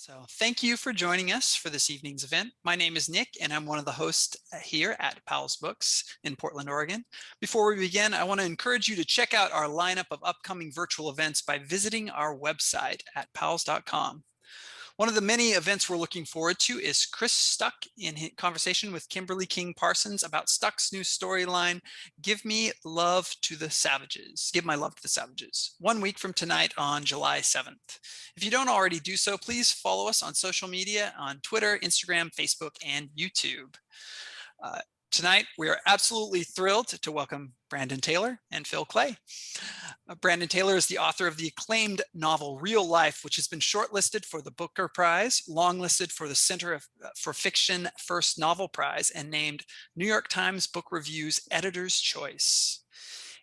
So thank you for joining us for this evening's event. My name is Nick, and I'm one of the hosts here at Powell's Books in Portland, Oregon. Before we begin, I want to encourage you to check out our lineup of upcoming virtual events by visiting our website at powells.com. One of the many events we're looking forward to is Chris Stuck in conversation with Kimberly King Parsons about Stuck's new storyline, Give Me Love to the Savages. Give My Love to the Savages, 1 week from tonight on July 7th. If you don't already do so, please follow us on social media on Twitter, Instagram, Facebook, and YouTube. Tonight, we are absolutely thrilled to welcome Brandon Taylor and Phil Klay. Brandon Taylor is the author of the acclaimed novel Real Life, which has been shortlisted for the Booker Prize, longlisted for the Center for Fiction First Novel Prize, and named New York Times Book Review's Editor's Choice.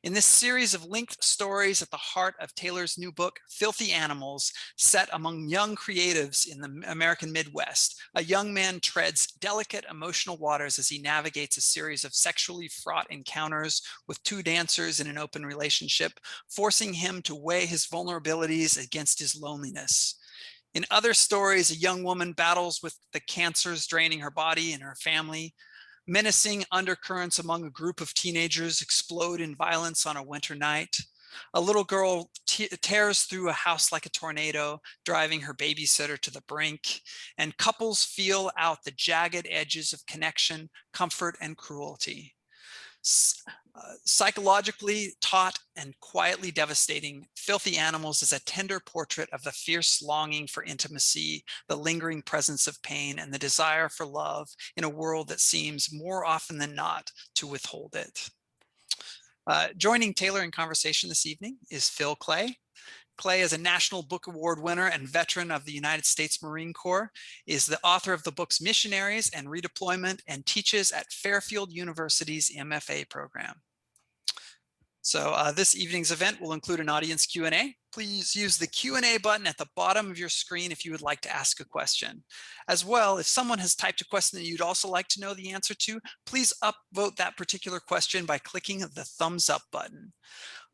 In this series of linked stories at the heart of Taylor's new book, Filthy Animals, set among young creatives in the American Midwest, a young man treads delicate emotional waters as he navigates a series of sexually fraught encounters with two dancers in an open relationship, forcing him to weigh his vulnerabilities against his loneliness. In other stories, a young woman battles with the cancers draining her body and her family. Menacing undercurrents among a group of teenagers explode in violence on a winter night. A little girl tears through a house like a tornado, driving her babysitter to the brink. And couples feel out the jagged edges of connection, comfort, and cruelty. Psychologically taut and quietly devastating, Filthy Animals is a tender portrait of the fierce longing for intimacy, the lingering presence of pain, and the desire for love in a world that seems more often than not to withhold it. Joining Taylor in conversation this evening is Phil Klay. Klay is a National Book Award winner and veteran of the United States Marine Corps, is the author of the books Missionaries and Redeployment, and teaches at Fairfield University's MFA program. So this evening's event will include an audience Q&A. Please use the Q&A button at the bottom of your screen if you would like to ask a question. As well, if someone has typed a question that you'd also like to know the answer to, please upvote that particular question by clicking the thumbs up button.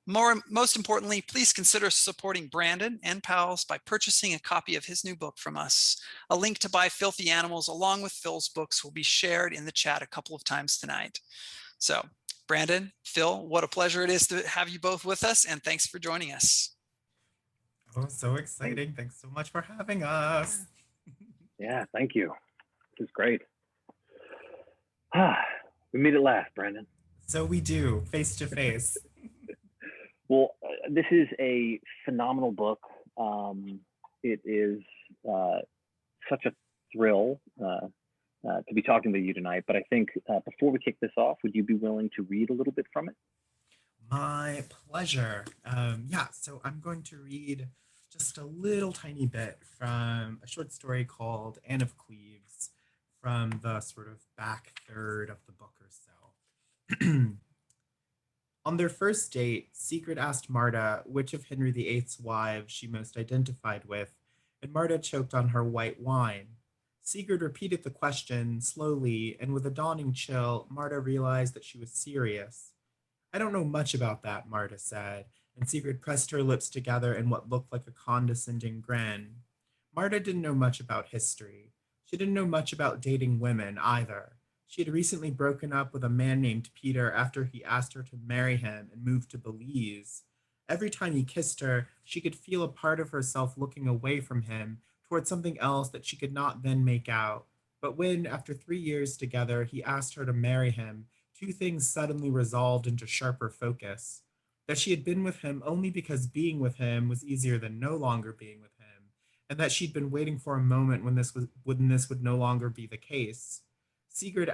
Most importantly, please consider supporting Brandon and Powell's by purchasing a copy of his new book from us. A link to buy Filthy Animals along with Phil's books will be shared in the chat a couple of times tonight. So Brandon, Phil, what a pleasure it is to have you both with us, and thanks for joining us. Oh, so exciting. Thanks so much for having us. Yeah, thank you. This is great. We made it last, Brandon. So we do, face to face. Well, this is a phenomenal book. It is such a thrill to be talking to you tonight. But I think before we kick this off, would you be willing to read a little bit from it? My pleasure. Yeah, so I'm going to read just a little tiny bit from a short story called Anne of Cleves from the sort of back third of the book or so. On their first date, Sigrid asked Marta which of Henry VIII's wives she most identified with, and Marta choked on her white wine. Sigrid repeated the question slowly, and with a dawning chill, Marta realized that she was serious. I don't know much about that, Marta said, and Sigrid pressed her lips together in what looked like a condescending grin. Marta didn't know much about history. She didn't know much about dating women either. She had recently broken up with a man named Peter after he asked her to marry him and moved to Belize. Every time he kissed her, she could feel a part of herself looking away from him towards something else that she could not then make out. But when, after 3 years together, he asked her to marry him, two things suddenly resolved into sharper focus. That she had been with him only because being with him was easier than no longer being with him, and that she'd been waiting for a moment when this would no longer be the case. Sigrid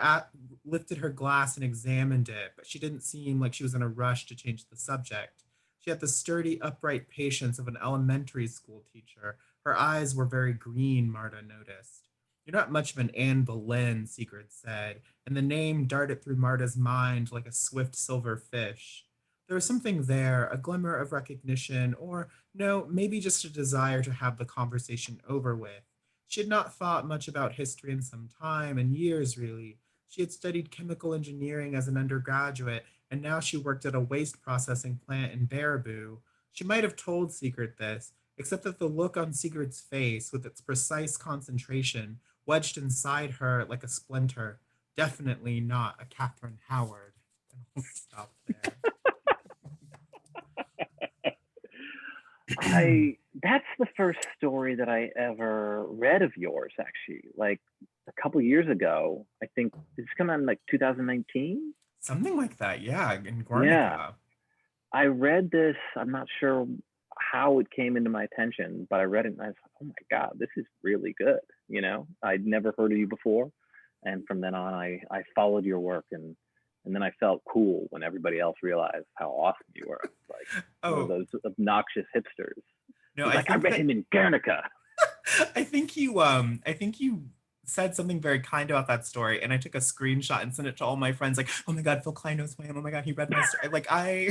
lifted her glass and examined it, but she didn't seem like she was in a rush to change the subject. She had the sturdy, upright patience of an elementary school teacher. Her eyes were very green, Marta noticed. You're not much of an Anne Boleyn, Sigrid said, and the name darted through Marta's mind like a swift silver fish. There was something there, a glimmer of recognition, or no, maybe just a desire to have the conversation over with. She had not thought much about history in some time, and years really. She had studied chemical engineering as an undergraduate, and now she worked at a waste processing plant in Baraboo. She might have told Sigrid this, except that the look on Sigurd's face, with its precise concentration, wedged inside her like a splinter, definitely not a Catherine Howard. And I'll stop there. I That's the first story that I ever read of yours, actually. Like a couple years ago, I think this come out in like 2019. Something like that, yeah, in Yeah, Guernica. I read this. I'm not sure how it came into my attention, but I read it and I was like, oh my God, this is really good. You know, I'd never heard of you before. And from then on, I followed your work, and then I felt cool when everybody else realized how awesome you were. Like one of Oh, those obnoxious hipsters. no, He's I like, I think read that him in Guernica. I think you said something very kind about that story, and I took a screenshot and sent it to all my friends, like, oh my God, Phil Klay knows my, oh my God, he read my story. Like I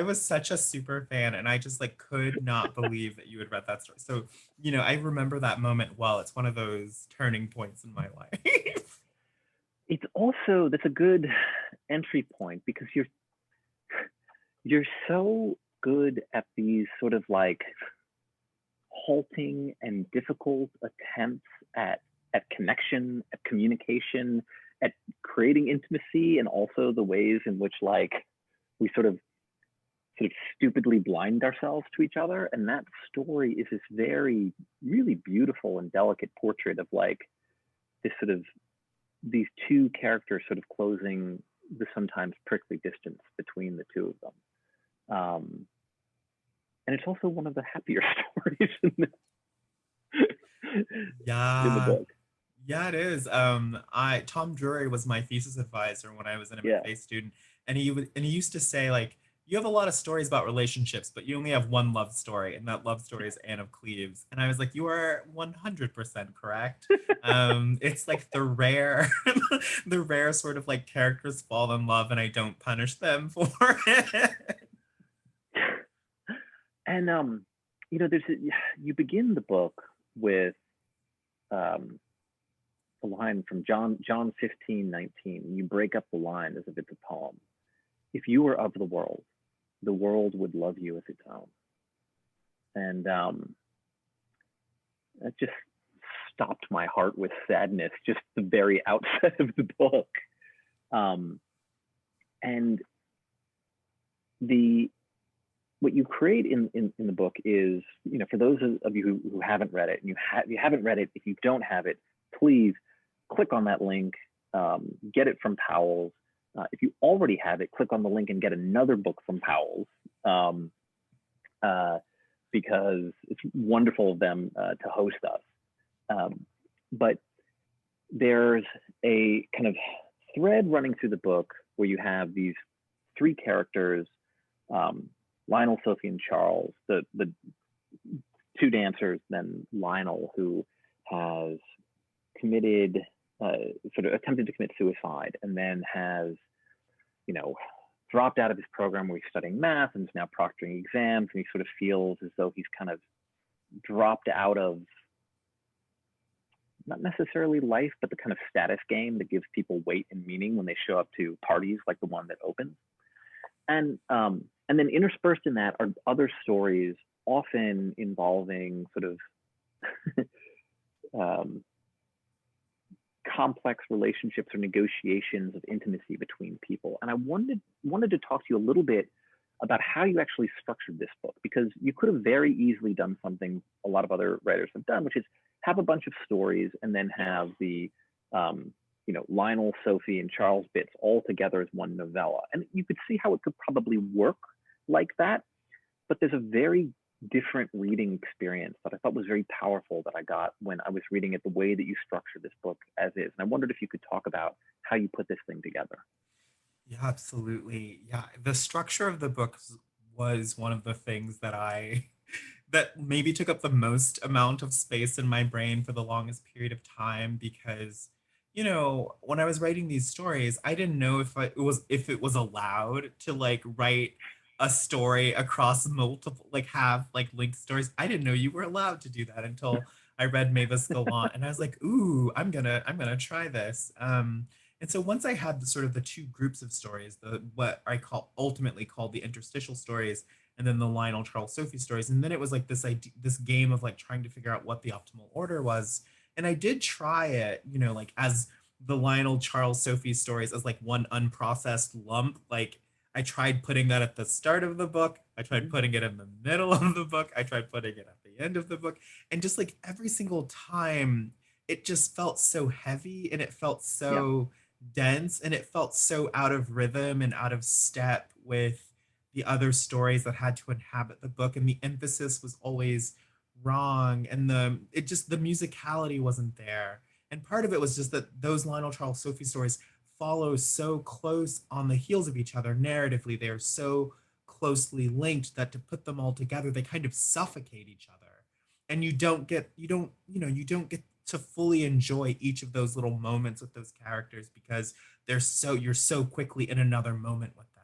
was such a super fan, and I just like could not believe that you had read that story. So, I remember that moment well. It's one of those turning points in my life. It's also that's a good entry point because you're so good at these sort of like halting and difficult attempts at connection, at communication, at creating intimacy, and also the ways in which like we sort of stupidly blind ourselves to each other. And that story is this very really beautiful and delicate portrait of like this sort of these two characters sort of closing the sometimes prickly distance between the two of them. And it's also one of the happier stories in the Yeah. book. Yeah, it is. I Tom Drury was my thesis advisor when I was an Yeah. MFA student, and he used to say like, you have a lot of stories about relationships, but you only have one love story, and that love story is Anne of Cleves. And I was like, you are 100% correct. It's like the rare, the rare sort of like characters fall in love, and I don't punish them for it. And you begin the book with um, a line from John 15:19. You break up the line as if it's a poem. If you were of the world would love you as its own. And that just stopped my heart with sadness, just the very outset of the book. And the what you create in the book is, for those of you who haven't read it, and you haven't read it, if you don't have it, please click on that link, get it from Powell's. If you already have it, click on the link and get another book from Powell's, because it's wonderful of them to host us. But there's a kind of thread running through the book where you have these three characters, Lionel, Sophie, and Charles, the two dancers, then Lionel, who has committed, sort of attempted to commit suicide, and then has, dropped out of his program where he's studying math and is now proctoring exams, and he sort of feels as though he's kind of dropped out of not necessarily life, but the kind of status game that gives people weight and meaning when they show up to parties like the one that opens. And then interspersed in that are other stories, often involving sort of complex relationships or negotiations of intimacy between people. And I wanted to talk to you a little bit about how you actually structured this book, because you could have very easily done something a lot of other writers have done, which is have a bunch of stories and then have the Lionel, Sophie, and Charles bits all together as one novella. And you could see how it could probably work like that, but there's a very different reading experience that I thought was very powerful that I got when I was reading it, the way that you structure this book as is. And I wondered if you could talk about how you put this thing together. Yeah, absolutely. Yeah, the structure of the book was one of the things that maybe took up the most amount of space in my brain for the longest period of time, because when I was writing these stories, I didn't know if it was allowed to like write a story across multiple, like have like linked stories. I didn't know you were allowed to do that until I read Mavis Gallant, and I was like, ooh, I'm gonna try this. And so once I had the sort of the two groups of stories, the what I call ultimately called the interstitial stories, and then the Lionel Charles Sophie stories. And then it was like this idea, this game of like trying to figure out what the optimal order was. And I did try it, you know, like as the Lionel Charles Sophie stories as like one unprocessed lump. Like I tried putting that at the start of the book. I tried putting it in the middle of the book. I tried putting it at the end of the book. And just like every single time, it just felt so heavy and it felt Yeah. so dense and it felt so out of rhythm and out of step with the other stories that had to inhabit the book. And the emphasis was always wrong. And the musicality wasn't there. And part of it was just that those Lionel Charles Sophie stories follow so close on the heels of each other narratively. They are so closely linked that to put them all together, they kind of suffocate each other. And you don't get to fully enjoy each of those little moments with those characters because you're so quickly in another moment with them.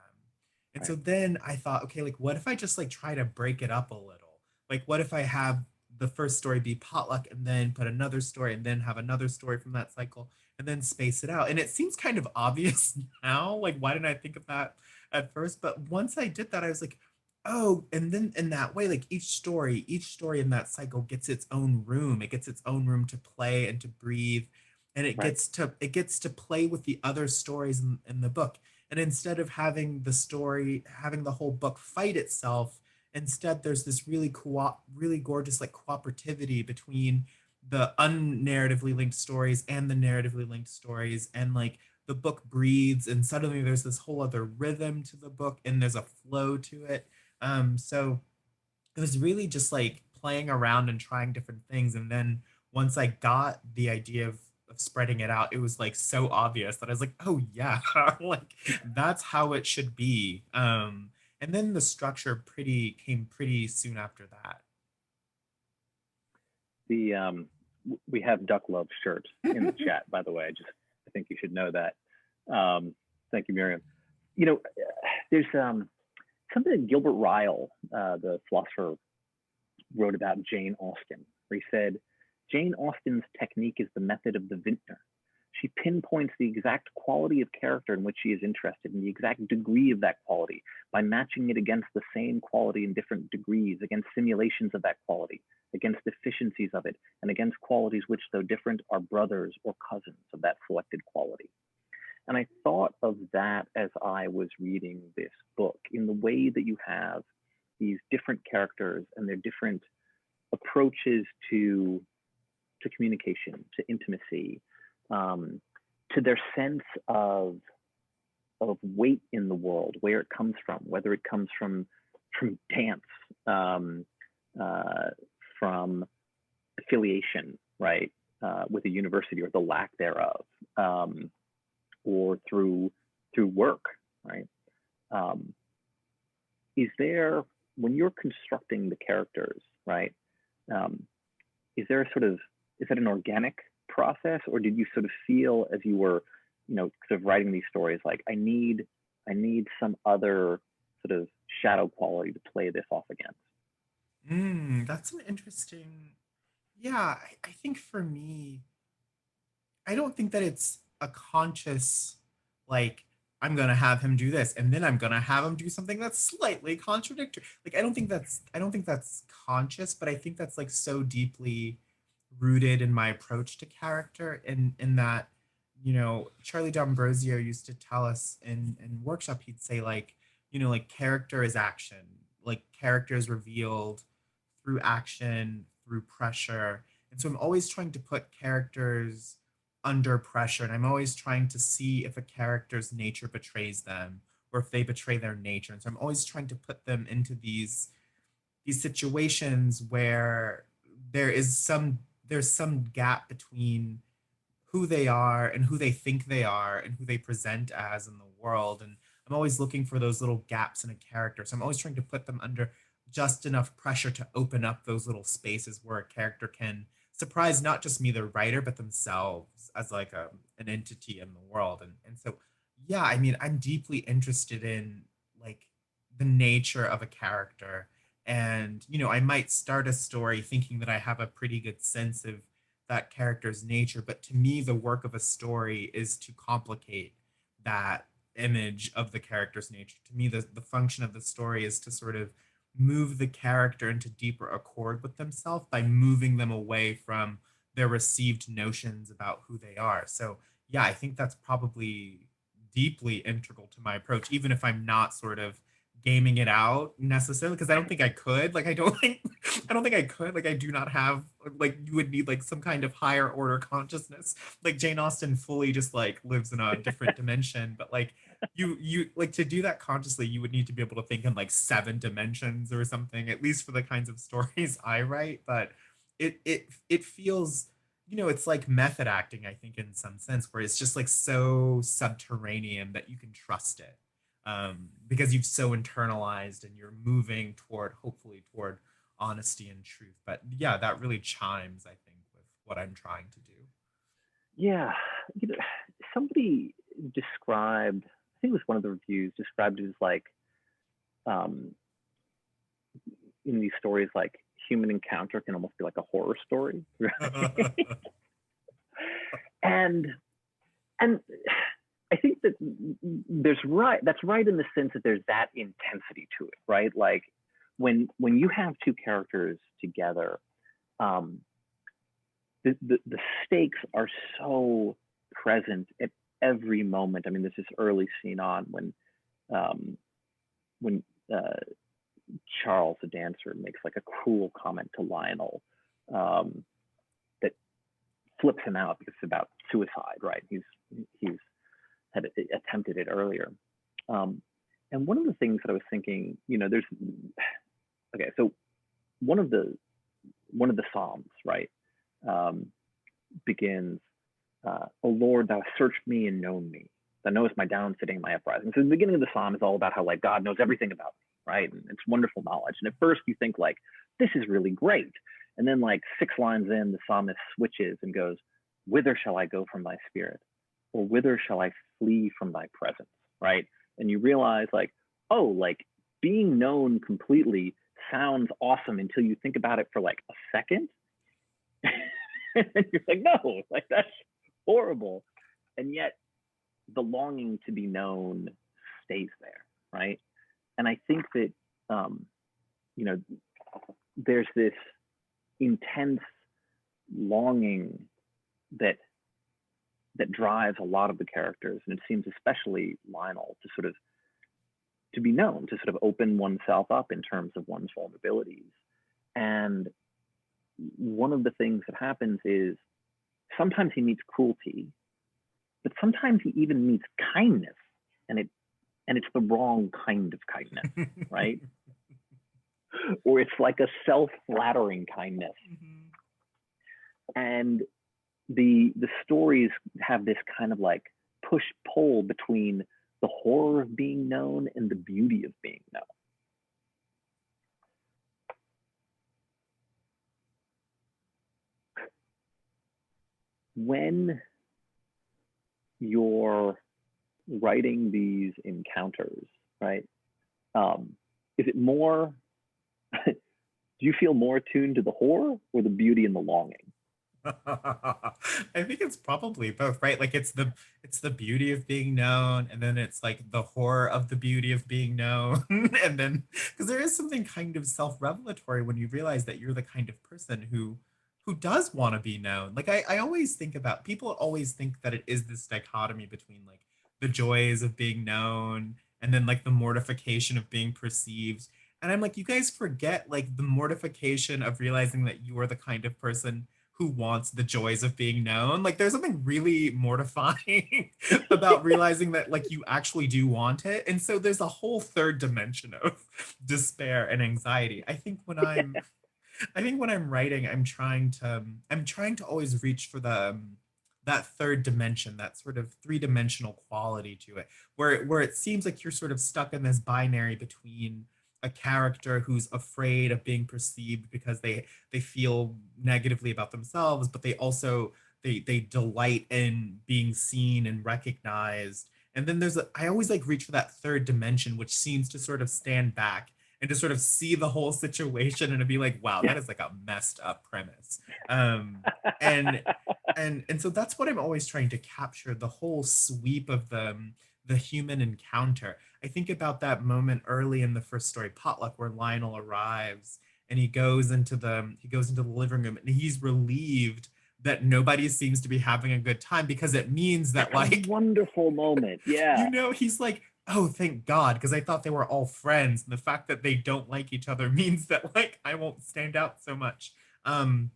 And Right. so then I thought, okay, like what if I just like try to break it up a little? Like what if I have the first story be potluck and then put another story and then have another story from that cycle and then space it out? And it seems kind of obvious now. Like, why didn't I think of that at first? But once I did that, I was like, oh, and then in that way, like each story in that cycle gets its own room. It gets its own room to play and to breathe. And Right. it gets to play with the other stories in the book. And instead of having the whole book fight itself, instead there's this really gorgeous like cooperativity between the unnarratively linked stories and the narratively linked stories. And like the book breathes and suddenly there's this whole other rhythm to the book and there's a flow to it. So it was really just like playing around and trying different things. And then once I got the idea of spreading it out, it was like so obvious that I was like, oh yeah, like that's how it should be. And then the structure came pretty soon after that. The we have Duck Love shirt in the chat, by the way. I think you should know that. Thank you, Miriam. You know, there's something that Gilbert Ryle, the philosopher, wrote about Jane Austen, where he said, Jane Austen's technique is the method of the vintner. She pinpoints the exact quality of character in which she is interested and the exact degree of that quality by matching it against the same quality in different degrees, against simulations of that quality, against deficiencies of it, and against qualities which, though different, are brothers or cousins of that selected quality. And I thought of that as I was reading this book, in the way that you have these different characters and their different approaches to communication, to intimacy, to their sense of weight in the world, where it comes from, whether it comes from dance, from affiliation, right, with a university or the lack thereof, or through work, right? Is there, when you're constructing the characters, right? Is there is that an organic process, or did you sort of feel as you were, sort of writing these stories, like I need some other sort of shadow quality to play this off against? That's an interesting. Yeah, I think for me, I don't think that it's a conscious, like, I'm gonna have him do this, and then I'm gonna have him do something that's slightly contradictory. Like, I don't think that's conscious, but I think that's like so deeply rooted in my approach to character, in that, Charlie D'Ambrosio used to tell us in workshop, he'd say like, like character is action, like character is revealed through action, through pressure. And so I'm always trying to put characters under pressure. And I'm always trying to see if a character's nature betrays them or if they betray their nature. And so I'm always trying to put them into these situations where there's some gap between who they are and who they think they are and who they present as in the world. And I'm always looking for those little gaps in a character. So I'm always trying to put them under just enough pressure to open up those little spaces where a character can surprise not just me, the writer, but themselves as like an entity in the world. And so, yeah, I mean, I'm deeply interested in like the nature of a character. And, I might start a story thinking that I have a pretty good sense of that character's nature. But to me, the work of a story is to complicate that image of the character's nature. To me, the function of the story is to sort of move the character into deeper accord with themselves by moving them away from their received notions about who they are. So yeah, I think that's probably deeply integral to my approach, even if I'm not sort of gaming it out necessarily, because I don't think I could. Like, I don't think I could. Like, I do not have, like, you would need like some kind of higher order consciousness. Like Jane Austen fully just like lives in a different dimension, but like you like to do that consciously, you would need to be able to think in like 7 dimensions or something, at least for the kinds of stories I write. But it feels, you know, it's like method acting, I think, in some sense, where it's just like so subterranean that you can trust it, because you've so internalized and you're moving toward, hopefully, toward honesty and truth. But yeah, that really chimes, I think, with what I'm trying to do. Yeah, you know, somebody described, I think it was one of the reviews, described it as like, in these stories, like human encounter can almost be like a horror story, right? and and I think that that's right in the sense that there's that intensity to it, right? Like when you have two characters together, the stakes are so present at every moment. I mean, there's this early scene on when Charles, the dancer, makes like a cruel comment to Lionel, that flips him out because it's about suicide, right? He's had attempted it earlier. And one of the things that I was thinking, you know, okay, so one of the Psalms, right, begins, "O Lord, thou hast searched me and known me. Thou knowest my down sitting, my uprising." So the beginning of the Psalm is all about how like God knows everything about me, right? And it's wonderful knowledge. And at first you think like, this is really great. And then like 6 lines in, the psalmist switches and goes, "Whither shall I go from thy spirit? Or whither shall I flee from thy presence?" Right? And you realize like, oh, like being known completely sounds awesome until you think about it for like a second. And you're like, no, like that's horrible. And yet the longing to be known stays there, right? And I think that, you know, there's this intense longing that drives a lot of the characters, and it seems especially Lionel, to sort of to be known, to sort of open oneself up in terms of one's vulnerabilities. And one of the things that happens is sometimes he meets cruelty, but sometimes he even meets kindness, and it's the wrong kind of kindness, right? Or it's like a self-flattering kindness. And the stories have this kind of like push-pull between the horror of being known and the beauty of being known. When you're writing these encounters, right? Is it more, do you feel more attuned to the horror or the beauty and the longing? I think it's probably both, right? Like it's the beauty of being known, and then it's like the horror of the beauty of being known. And then because there is something kind of self-revelatory when you realize that you're the kind of person who does want to be known. Like I always think about, people always think that it is this dichotomy between like the joys of being known and then like the mortification of being perceived. And I'm like, you guys forget like the mortification of realizing that you are the kind of person who wants the joys of being known. Like there's something really mortifying about realizing that like you actually do want it. And so there's a whole third dimension of despair and anxiety. I think when I'm writing, I'm trying to always reach for the that third dimension, that sort of three-dimensional quality to it, where it seems like you're sort of stuck in this binary between a character who's afraid of being perceived because they feel negatively about themselves, but they also they delight in being seen and recognized. And then I always like reach for that third dimension, which seems to sort of stand back and to sort of see the whole situation and to be like, wow, that is like a messed up premise. And and so that's what I'm always trying to capture, the whole sweep of the human encounter. I think about that moment early in the first story, Potluck, where Lionel arrives and he goes into the living room and he's relieved that nobody seems to be having a good time, because it means that, That's a like, wonderful moment. Yeah. he's like, oh, thank God, because I thought they were all friends. And the fact that they don't like each other means that, like, I won't stand out so much. Um,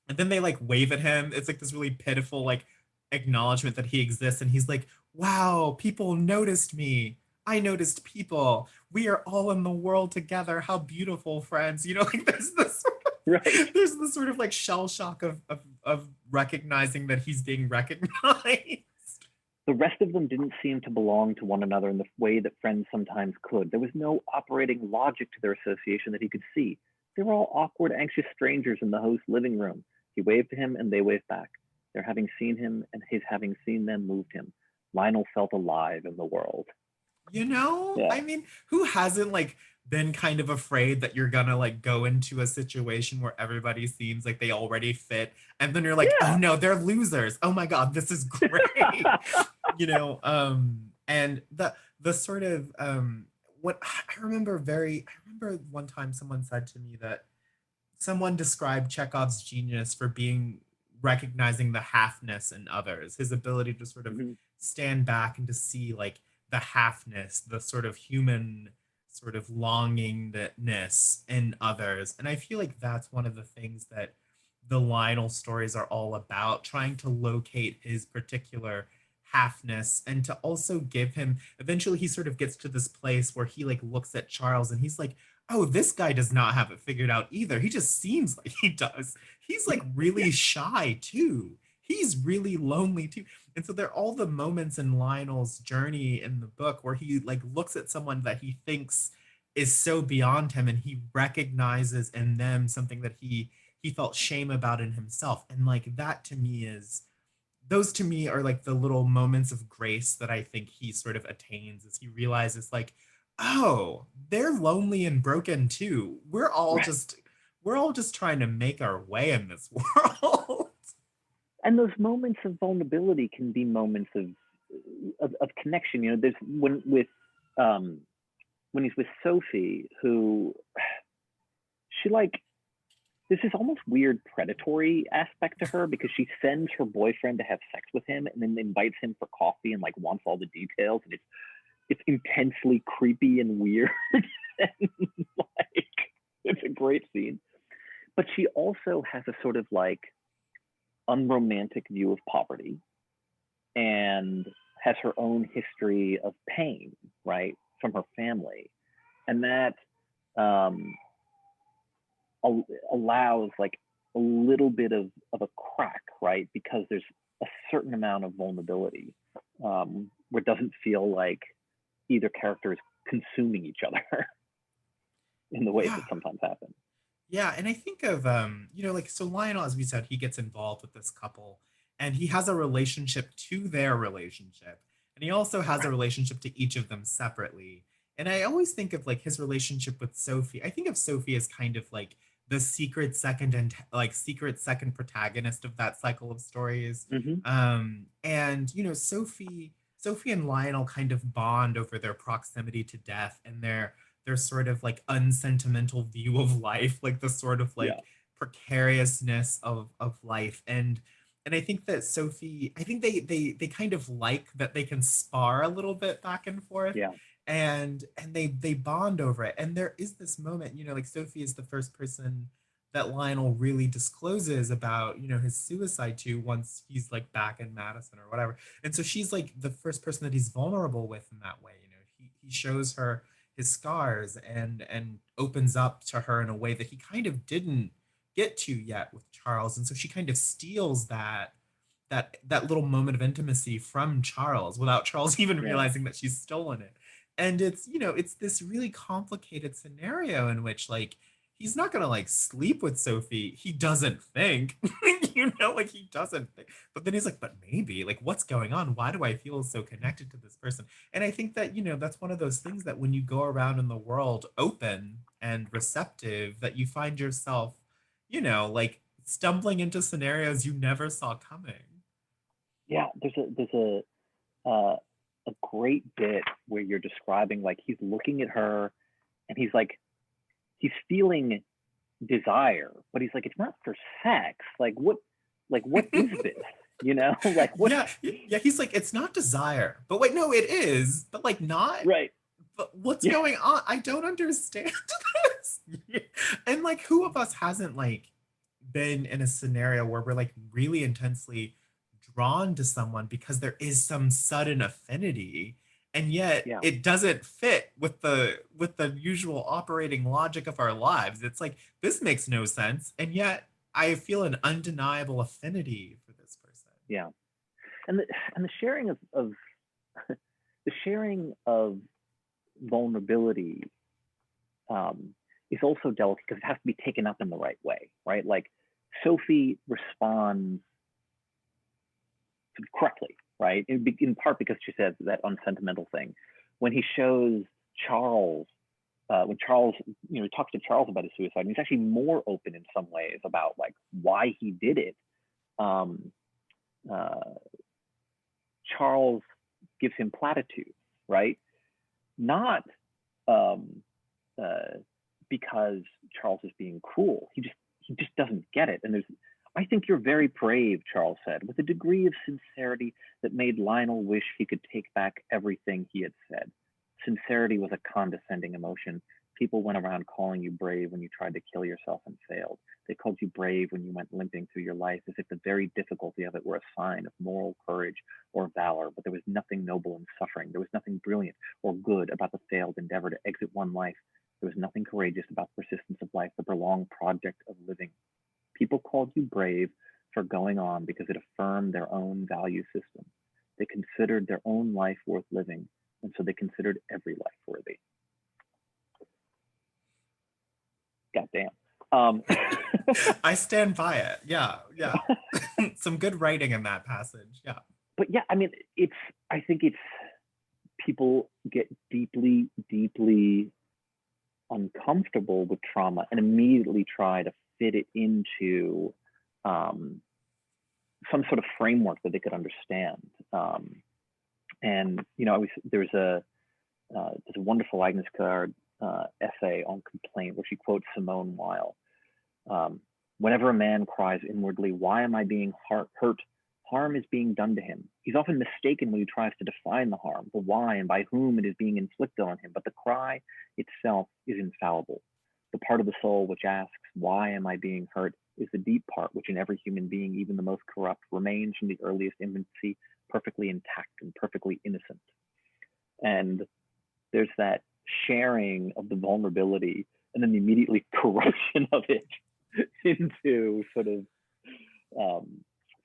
and then they like wave at him. It's like this really pitiful, like, acknowledgement that he exists. And he's like, wow, people noticed me. I noticed people. We are all in the world together. How beautiful, friends. Like, Right. there's this sort of like shell shock of recognizing that he's being recognized. The rest of them didn't seem to belong to one another in the way that friends sometimes could. There was no operating logic to their association that he could see. They were all awkward, anxious strangers in the host's living room. He waved to him and they waved back. Their having seen him and his having seen them moved him. Lionel felt alive in the world. Yeah. I mean, who hasn't like been kind of afraid that you're gonna like go into a situation where everybody seems like they already fit, and then you're like, oh Yeah. no, they're losers. Oh my God, this is great. And the sort of what I remember one time someone said to me that someone described Chekhov's genius for being recognizing the halfness in others, his ability to sort of Mhm. stand back and to see like the halfness, the sort of human sort of longingness in others. And I feel like that's one of the things that the Lionel stories are all about, trying to locate his particular halfness and to also give him, eventually he sort of gets to this place where he like looks at Charles and he's like, oh, this guy does not have it figured out either. He just seems like he does. He's like really shy too. He's really lonely too. And so there are all the moments in Lionel's journey in the book where he like looks at someone that he thinks is so beyond him, and he recognizes in them something that he felt shame about in himself. And like that to me is, those to me are like the little moments of grace that I think he sort of attains as he realizes like, oh, they're lonely and broken too. We're all just trying to make our way in this world. And those moments of vulnerability can be moments of connection. There's when he's with Sophie, who she like, this is almost weird predatory aspect to her, because she sends her boyfriend to have sex with him and then invites him for coffee and like wants all the details, and it's intensely creepy and weird. And like, it's a great scene. But she also has a sort of like unromantic view of poverty and has her own history of pain, right, from her family. And that allows like a little bit of a crack, right? Because there's a certain amount of vulnerability where it doesn't feel like either character is consuming each other in the ways Yeah. that sometimes happen. Yeah, and I think of like, so Lionel, as we said, he gets involved with this couple and he has a relationship to their relationship. And he also has a relationship to each of them separately. And I always think of like his relationship with Sophie. I think of Sophie as kind of like the secret second protagonist of that cycle of stories. Mm-hmm. And Sophie and Lionel kind of bond over their proximity to death and their sort of like unsentimental view of life, like the sort of like precariousness of life. And I think that Sophie, I think they kind of like that they can spar a little bit back and forth. Yeah. And they bond over it. And there is this moment, like Sophie is the first person that Lionel really discloses about, his suicide to, once he's like back in Madison or whatever. And so she's like the first person that he's vulnerable with in that way. He shows her his scars and opens up to her in a way that he kind of didn't get to yet with Charles. And so she kind of steals that little moment of intimacy from Charles without Charles even realizing that she's stolen it. And it's this really complicated scenario in which like he's not gonna like sleep with Sophie. He doesn't think, like he doesn't think. But then he's like, but maybe, like, what's going on? Why do I feel so connected to this person? And I think that, that's one of those things that when you go around in the world open and receptive, that you find yourself, like stumbling into scenarios you never saw coming. Yeah, there's a a great bit where you're describing, like, he's looking at her and he's like, he's feeling desire, but he's like, it's not for sex. Like, what is this? You know, like, what? Yeah, he's like, it's not desire, but wait, no, it is, but like not Right. But what's going on? I don't understand this. And like, who of us hasn't like been in a scenario where we're like really intensely drawn to someone because there is some sudden affinity, and yet Yeah. it doesn't fit with the usual operating logic of our lives. It's like, this makes no sense, and yet I feel an undeniable affinity for this person. Yeah. And the sharing of the sharing of vulnerability is also delicate because it has to be taken up in the right way, right? Like, Sophie responds correctly, right? In part because she says that unsentimental thing. When he shows Charles, when Charles, he talks to Charles about his suicide, and he's actually more open in some ways about like why he did it. Charles gives him platitudes, right? Not because Charles is being cruel. He just doesn't get it. And I think you're very brave, Charles said, with a degree of sincerity that made Lionel wish he could take back everything he had said. Sincerity was a condescending emotion. People went around calling you brave when you tried to kill yourself and failed. They called you brave when you went limping through your life, as if the very difficulty of it were a sign of moral courage or valor. But there was nothing noble in suffering. There was nothing brilliant or good about the failed endeavor to exit one life. There was nothing courageous about the persistence of life, the prolonged project of living. People called you brave for going on because it affirmed their own value system. They considered their own life worth living, and so they considered every life worthy. Goddamn. I stand by it. Yeah. Some good writing in that passage. Yeah. But yeah, I mean, I think people get deeply, deeply uncomfortable with trauma and immediately try to fit it into some sort of framework that they could understand. And there's a wonderful Agnes Card essay on complaint where she quotes Simone Weil. Whenever a man cries inwardly, "Why am I being hurt?" harm is being done to him. He's often mistaken when he tries to define the harm, the why, and by whom it is being inflicted on him. But the cry itself is infallible. The part of the soul which asks, "Why am I being hurt?" is the deep part which in every human being, even the most corrupt, remains from the earliest infancy perfectly intact and perfectly innocent. And there's that sharing of the vulnerability and then the immediately corruption of it into sort of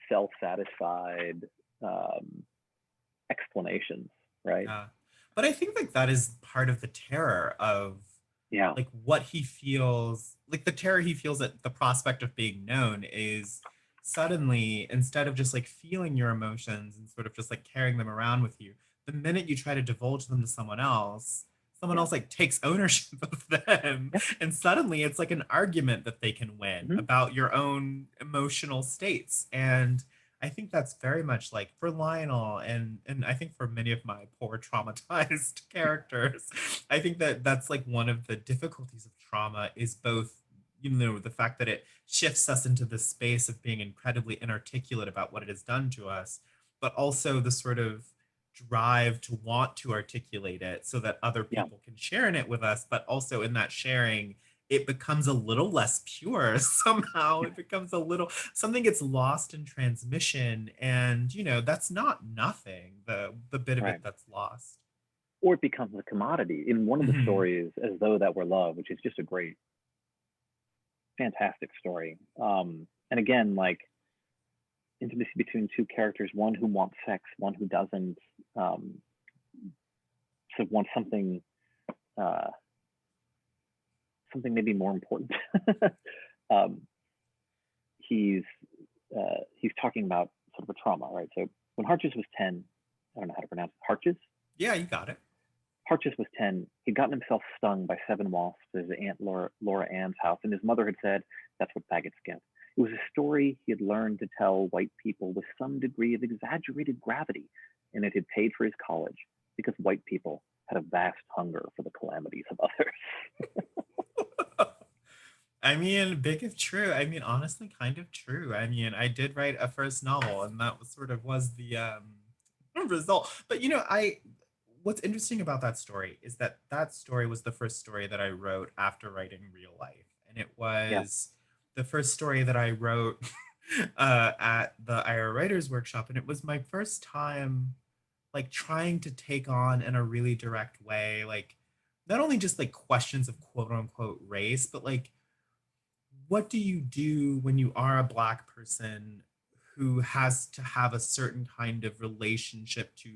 self-satisfied explanations, right? But I think like that is part of the terror of like what he feels, like the terror he feels at the prospect of being known is suddenly, instead of just like feeling your emotions and sort of just like carrying them around with you, the minute you try to divulge them to someone else like takes ownership of them. And suddenly it's like an argument that they can win about your own emotional states. And I think that's very much like for Lionel and I think for many of my poor traumatized characters, I think that that's like one of the difficulties of trauma is both, the fact that it shifts us into this space of being incredibly inarticulate about what it has done to us, but also the sort of drive to want to articulate it so that other people can share in it with us, but also in that sharing it becomes a little less pure somehow. It becomes something gets lost in transmission, and that's not nothing, the bit of it that's lost, or it becomes a commodity in one of the stories, As Though That Were Love, which is just a great, fantastic story. And again, like intimacy between two characters, one who wants sex, one who doesn't, so wants something maybe more important. He's talking about sort of a trauma, right? So when Harches was 10, I don't know how to pronounce it. Harches? Yeah, you got it. Harches was 10. He'd gotten himself stung by 7 wasps at his aunt Laura Ann's house, and his mother had said, "That's what faggots get." It was a story he had learned to tell white people with some degree of exaggerated gravity, and it had paid for his college because white people had a vast hunger for the calamities of others. I mean, big if true. I mean, honestly, kind of true. I mean, I did write a first novel, and that was sort of was the result. But you know, what's interesting about that story is that that story was the first story that I wrote after writing Real Life, and it Yeah. was the first story that I wrote at the IR Writers Workshop, and it was my first time like trying to take on in a really direct way, like not only just like questions of quote unquote race, but like what do you do when you are a Black person who has to have a certain kind of relationship to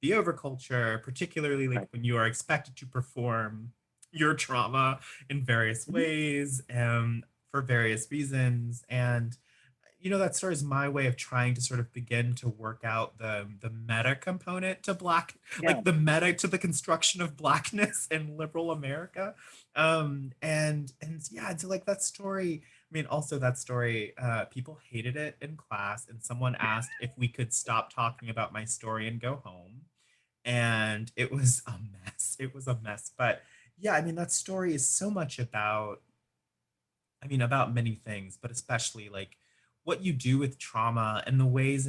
the overculture, particularly like Right. when you are expected to perform your trauma in various ways for various reasons. And you know, that story is my way of trying to sort of begin to work out the meta component to Black, Yeah. like the meta to the construction of Blackness in liberal America. And yeah, so like that story, I mean, also that story, people hated it in class, and someone asked if we could stop talking about my story and go home. And it was a mess. It was a mess. But yeah, I mean, that story is so much about, I mean, about many things, but especially like what you do with trauma and the ways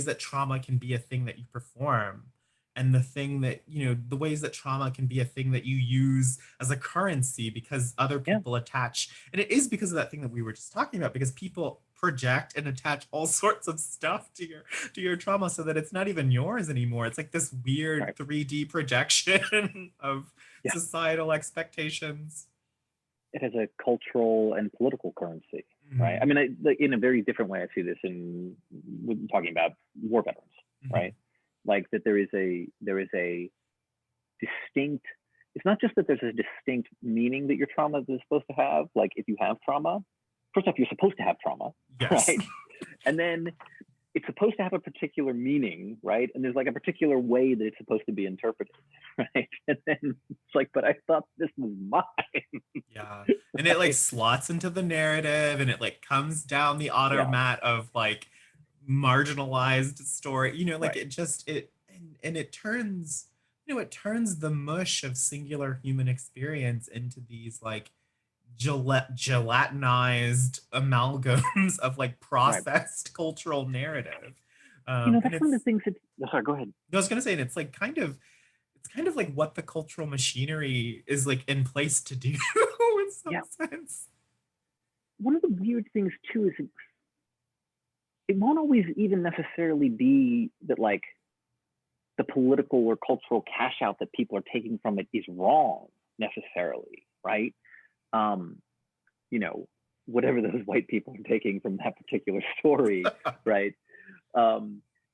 that trauma can be a thing that you perform, and the thing that, you know, the ways that trauma can be a thing that you use as a currency because other Yeah. people attach. And it is because of that thing that we were just talking about, because people project and attach all sorts of stuff to your trauma so that it's not even yours anymore. It's like this weird Right. 3D projection of Yeah. societal expectations. It has a cultural and political currency, right? I mean, in a very different way, I see this in when talking about war veterans, right? Like that there is a distinct. It's not just that there's a distinct meaning that your trauma is supposed to have. Like if you have trauma, first off, you're supposed to have trauma, Yes. right? And then it's supposed to have a particular meaning, right? And there's like a particular way that it's supposed to be interpreted, right? And then it's like, but I thought this was mine. Yeah. And it like slots into the narrative, and it like comes down the automat of like marginalized story, you know, like Right. it just and it turns, you know, it turns the mush of singular human experience into these like gelatinized amalgams of like processed cultural narrative. You know, And that's one of the it's, things that, sorry, go ahead. I was gonna say, and it's like it's kind of like what the cultural machinery is like in place to do in some sense. One of the weird things too is it won't always even necessarily be that like the political or cultural cash out that people are taking from it is wrong necessarily, right? You know, whatever those white people are taking from that particular story, right?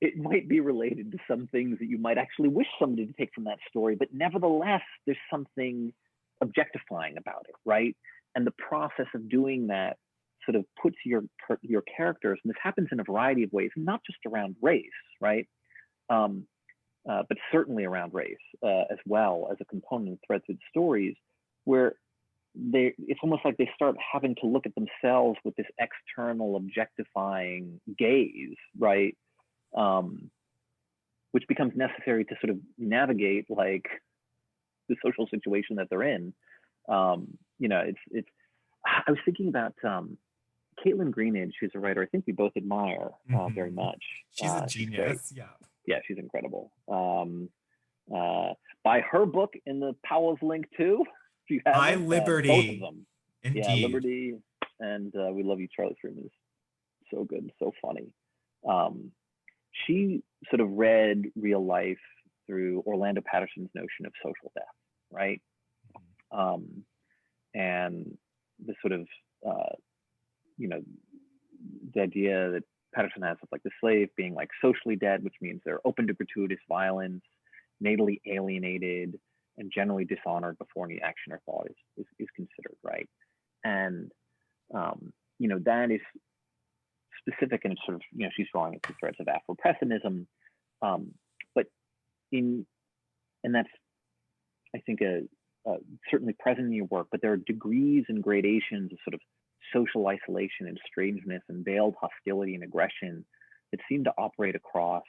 It might be related to some things that you might actually wish somebody to take from that story, but nevertheless, there's something objectifying about it, right? And the process of doing that sort of puts your characters, and this happens in a variety of ways, not just around race, right? But certainly around race as well as a component of threads with stories, where it's almost like they start having to look at themselves with this external objectifying gaze, right? Which becomes necessary to sort of navigate like the social situation that they're in. You know, it's. I was thinking about Caitlin Greenidge, who's a writer I think we both admire very much. She's a genius. Yeah, she's incredible. Buy her book in the Powell's link too. If you have Liberty. Both of them. Indeed. Yeah, Liberty and We Love You, Charlie Freeman is so good, so funny. She sort of read Real Life through Orlando Patterson's notion of social death, right? And the sort of, you know, the idea that Patterson has of like the slave being like socially dead, which means they're open to gratuitous violence, natally alienated, and generally dishonored before any action or thought is considered, right? And, you know, that is specific and sort of, you know, she's drawing into threads of Afro-pessimism, but and that's, I think, certainly present in your work, but there are degrees and gradations of sort of social isolation and strangeness and veiled hostility and aggression that seem to operate across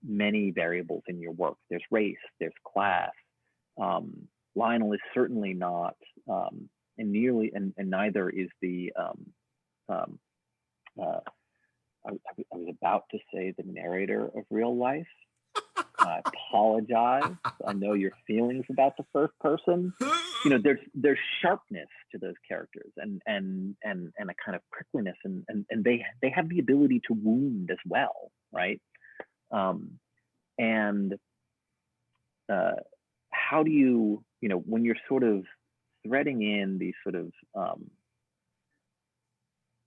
many variables in your work. There's race, there's class. Lionel is certainly not, and neither is the, I was about to say the narrator of real life. I apologize. I know your feelings about the first person. You know, there's sharpness to those characters and a kind of prickliness, and they have the ability to wound as well, right? And how do you, you know, when you're sort of threading in these sort of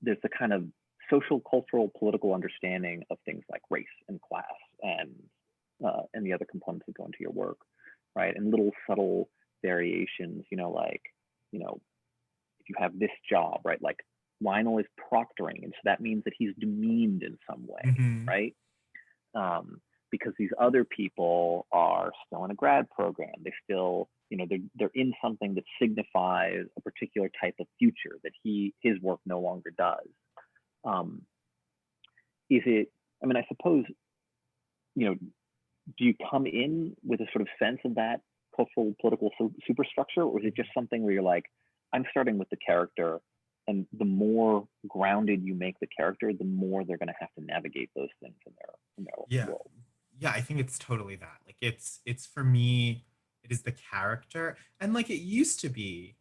there's the kind of social, cultural, political understanding of things like race and class and the other components that go into your work, right? And little subtle variations, you know, like, you know, if you have this job, right? Like Lionel is proctoring, and so that means that he's demeaned in some way, right? Because these other people are still in a grad program. They still, you know, they're in something that signifies a particular type of future that his work no longer does. Is it, I mean, I suppose, you know, do you come in with a sort of sense of that cultural, political superstructure, or is it just something where you're like, I'm starting with the character, and the more grounded you make the character, the more they're going to have to navigate those things in their world? Yeah, I think it's totally that. Like it's for me, it is the character. And like it used to be,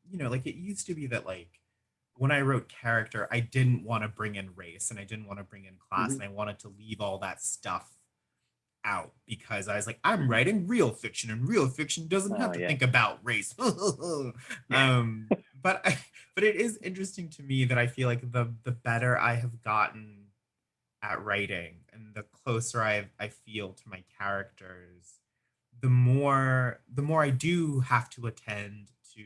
you know, like it used to be that like when I wrote character, I didn't want to bring in race and I didn't want to bring in class, and I wanted to leave all that stuff out because I was like, I'm writing real fiction, and real fiction doesn't have to think about race. But it is interesting to me that I feel like the better I have gotten at writing and the closer I feel to my characters, the more I do have to attend to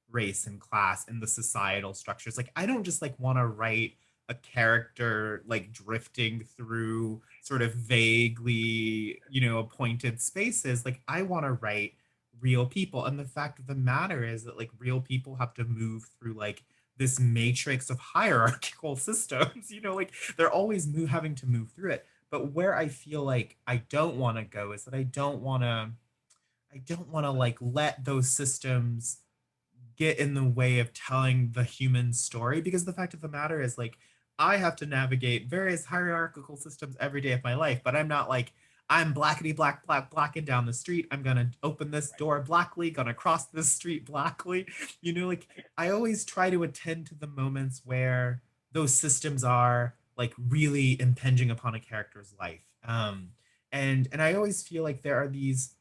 race and class and the societal structures. Like I don't just like want to write a character like drifting through sort of vaguely, you know, appointed spaces. Like I want to write real people. And the fact of the matter is that like real people have to move through like this matrix of hierarchical systems, you know, like they're always having to move through it. But where I feel like I don't want to go is that I don't want to like let those systems get in the way of telling the human story, because the fact of the matter is like I have to navigate various hierarchical systems every day of my life, but I'm not like I'm blackety blacking down the street. I'm gonna open this door blackly, gonna cross this street blackly. You know, like I always try to attend to the moments where those systems are like really impinging upon a character's life. And I always feel like there are these,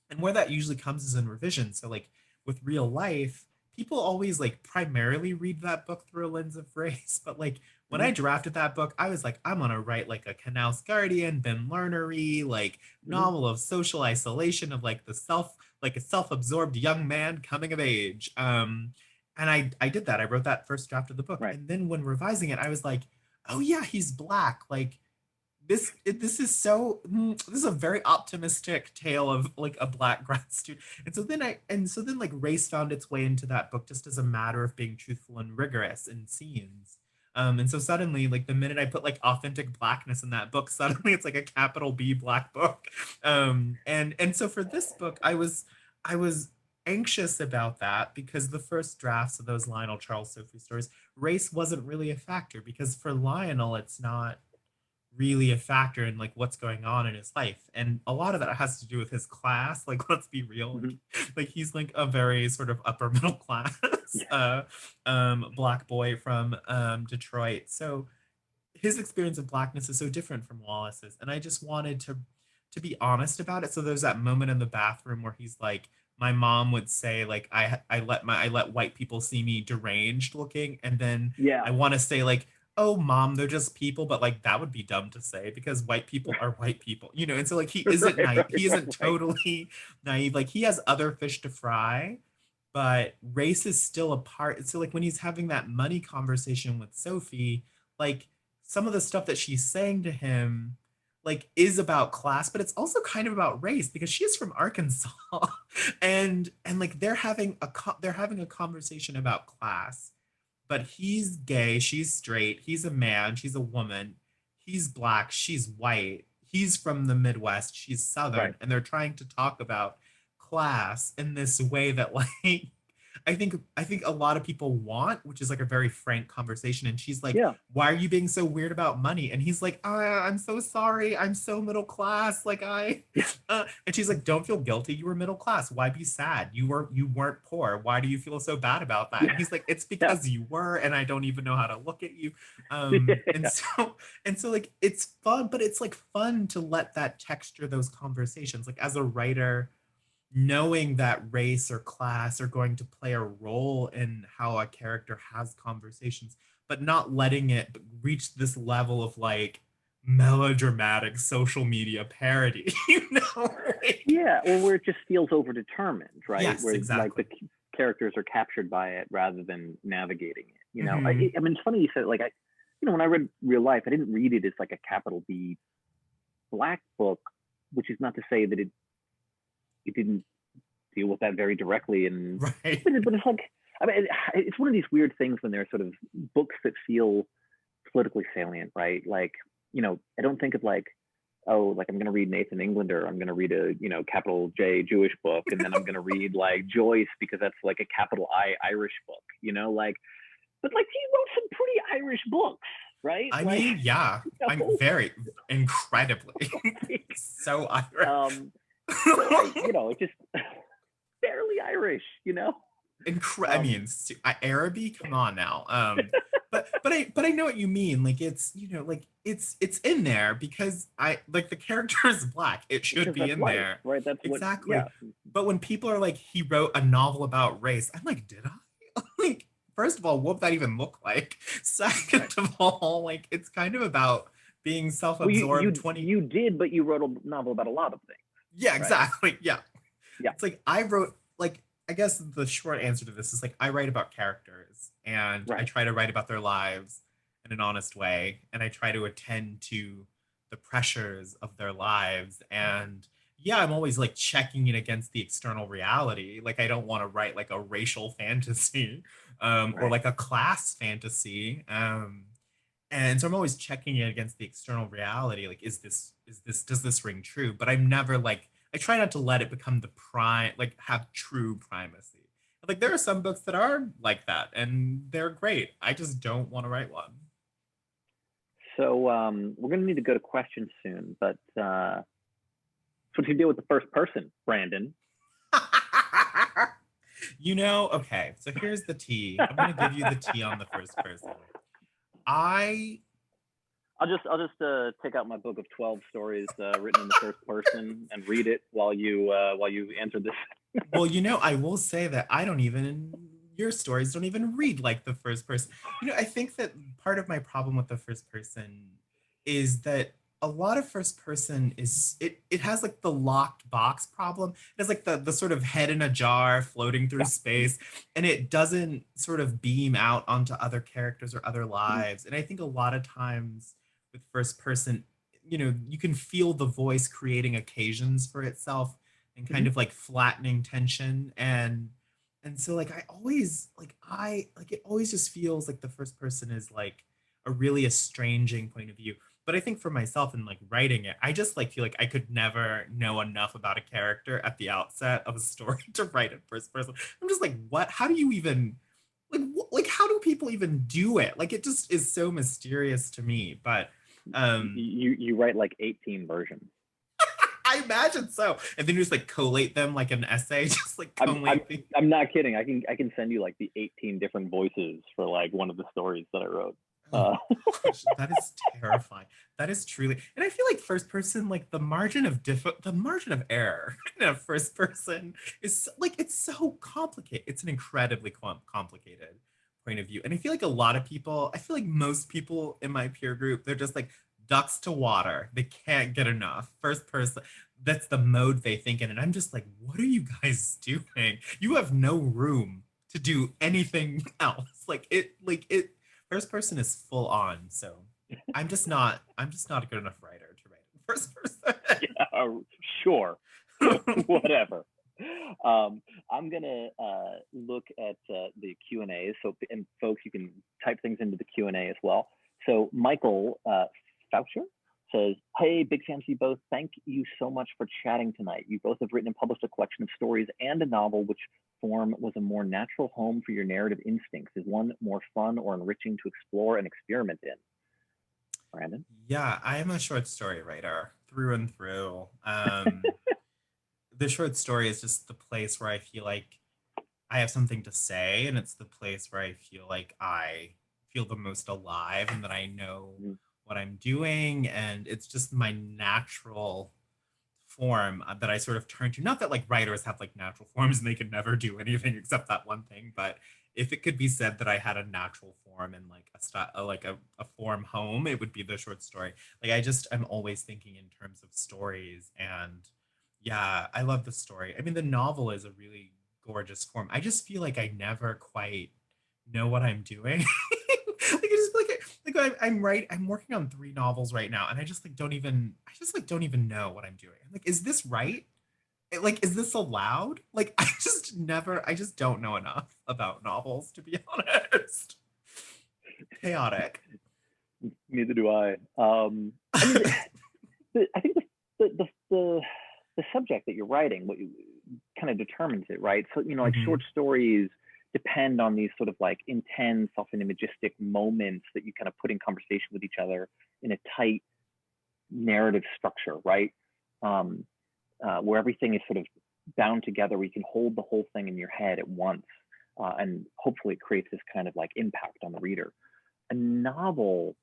and where that usually comes is in revision. So like with real life, people always like primarily read that book through a lens of race. But like when I drafted that book, I was like, I'm gonna write like a Canals Guardian, Ben Lernery, like novel of social isolation of like like a self-absorbed young man coming of age. And I did that. I wrote that first draft of the book. Right. And then when revising it, I was like, oh yeah, he's Black. Like this is a very optimistic tale of like a Black grad student. And so then like race found its way into that book just as a matter of being truthful and rigorous in scenes. And so suddenly, like the minute I put like authentic Blackness in that book, suddenly it's like a capital B Black book. And so for this book, I was anxious about that because the first drafts of those Lionel Charles Sophie stories, race wasn't really a factor, because for Lionel, it's not really a factor in like what's going on in his life, and a lot of that has to do with his class. Like let's be real, like he's like a very sort of upper middle class Black boy from Detroit, so his experience of Blackness is so different from Wallace's, and I just wanted to be honest about it. So there's that moment in the bathroom where he's like, my mom would say like I let white people see me deranged looking, and then I want to say like, oh mom, they're just people, but like that would be dumb to say because white people are white people, you know. And so like he isn't he isn't totally naive. Like he has other fish to fry, but race is still a part. So like when he's having that money conversation with Sophie, like some of the stuff that she's saying to him like is about class, but it's also kind of about race because she is from Arkansas. And like they're having a conversation about class, but he's gay, she's straight, he's a man, she's a woman, he's Black, she's white. he's from the Midwest, she's Southern, Right. and they're trying to talk about class in this way that like I think a lot of people want, which is like a very frank conversation. And she's like, Yeah. "Why are you being so weird about money?" And he's like, "I'm so sorry. I'm so middle class. Like I," Yeah. and she's like, "Don't feel guilty. You were middle class. Why be sad? You weren't poor. Why do you feel so bad about that?" And he's like, "It's Yeah. because you were, and I don't even know how to look at you." Yeah. And so like it's fun, but it's like fun to let that texture those conversations. Like as a writer, knowing that race or class are going to play a role in how a character has conversations, but not letting it reach this level of like melodramatic social media parody, you know? Like, Yeah, or where it just feels overdetermined, right? yes, Where like exactly. the characters are captured by it rather than navigating it. You know, Mhm. I mean, it's funny you said like when I read Real Life, I didn't read it as like a capital B Black book, which is not to say that it didn't deal with that very directly. And Right. but it's like, I mean, it's one of these weird things when there are sort of books that feel politically salient, right? Like, I don't think of like, oh, like I'm going to read Nathan Englander. I'm going to read a, capital J Jewish book. And then I'm going to read like Joyce because that's like a capital I Irish book, like, but like he wrote some pretty Irish books, right? I Like, mean, yeah, I'm very incredibly like, so Irish. so it's just barely Irish, I um, mean, Araby, come on now. But I know what you mean. Like it's like it's in there because I like the character is black. It should because be that's in life, there. right? That's what, Exactly. yeah. But when people are like, he wrote a novel about race, I'm like, did I? Like, first of all, what would that even look like? Second Right. of all, like it's kind of about being Well, self-absorbed 20. you did, but you wrote a novel about a lot of things, Yeah, right? exactly. Yeah. Yeah. It's like I wrote like I guess the short answer to this is like I write about characters and I Right. try to write about their lives in an honest way and I try to attend to the pressures of their lives and yeah, I'm always like checking it against the external reality. Like I don't want to write like a racial fantasy or Right. like a class fantasy. And so I'm always checking it against the external reality. Like, does this ring true? But I'm never like, I try not to let it become the prime, like have true primacy. Like there are some books that are like that and they're great. I just don't want to write one. So we're going to need to go to questions soon, but what do you do with the first person, Brandon? Okay, so here's the tea. I'm gonna give you the tea on the first person. I I'll just take out my book of 12 stories written in the first person and read it while you answer this. well, I will say that your stories don't even read like the first person. I think that part of my problem with the first person is that a lot of first person it has like the locked box problem. It has like the sort of head in a jar floating through Yeah. space, and it doesn't sort of beam out onto other characters or other Mhm. lives. And I think a lot of times with first person, you can feel the voice creating occasions for itself and kind Mhm. of like flattening tension and so like I like it always just feels like the first person is like a really estranging point of view. But I think for myself in like writing it, I just like feel like I could never know enough about a character at the outset of a story to write it first person. I'm just like, what? How do you even like how do people even do it? Like it just is so mysterious to me. But You write like 18 versions. I imagine so. And then you just like collate them like an essay, just like collate the. I'm not kidding. I can send you like the 18 different voices for like one of the stories that I wrote. Oh gosh, that is terrifying. That is truly, and I feel like first person, like the margin of error in a first person is like it's so complicated. It's an incredibly complicated point of view, and I feel like a lot of people, I feel like most people in my peer group, they're just like ducks to water. They can't get enough. First person, that's the mode they think in, and I'm just like, what are you guys doing? You have no room to do anything else. Like it first person is full on. So I'm just not a good enough writer to write in first Yeah, sure. Whatever. I'm gonna look at the Q&A. So, and folks, you can type things into the Q&A as well. So Michael Foucher says, "Hey, big fans of you both. Thank you so much for chatting tonight. You both have written and published a collection of stories and a novel which form was a more natural home for your narrative instincts. Is one more fun or enriching to explore and experiment in?" Brandon? Yeah, I am a short story writer through and through. The short story is just the place where I feel like I have something to say, and it's the place where I feel like I feel the most alive and that I know Mhm. what I'm doing. And it's just my natural form that I sort of turn to. Not that like writers have like natural forms and they can never do anything except that one thing, but if it could be said that I had a natural form and like a style, like a form home, it would be the short story. Like I'm always thinking in terms of stories, and yeah, I love the story. I mean, the novel is a really gorgeous form. I just feel like I never quite know what I'm doing. Like it's just I'm working on 3 novels right now, and I just like don't even know what I'm doing. I'm like, is this right? Like, is this allowed? Like, I just don't know enough about novels, to be honest. Chaotic. Neither do I. I mean, I think the subject that you're writing, what you kind of determines it, right? So, like Mhm. short stories depend on these sort of like intense, often imagistic moments that you kind of put in conversation with each other in a tight narrative structure, right? Um, where everything is sort of bound together, where you can hold the whole thing in your head at once, and hopefully it creates this kind of like impact on the reader. A novel,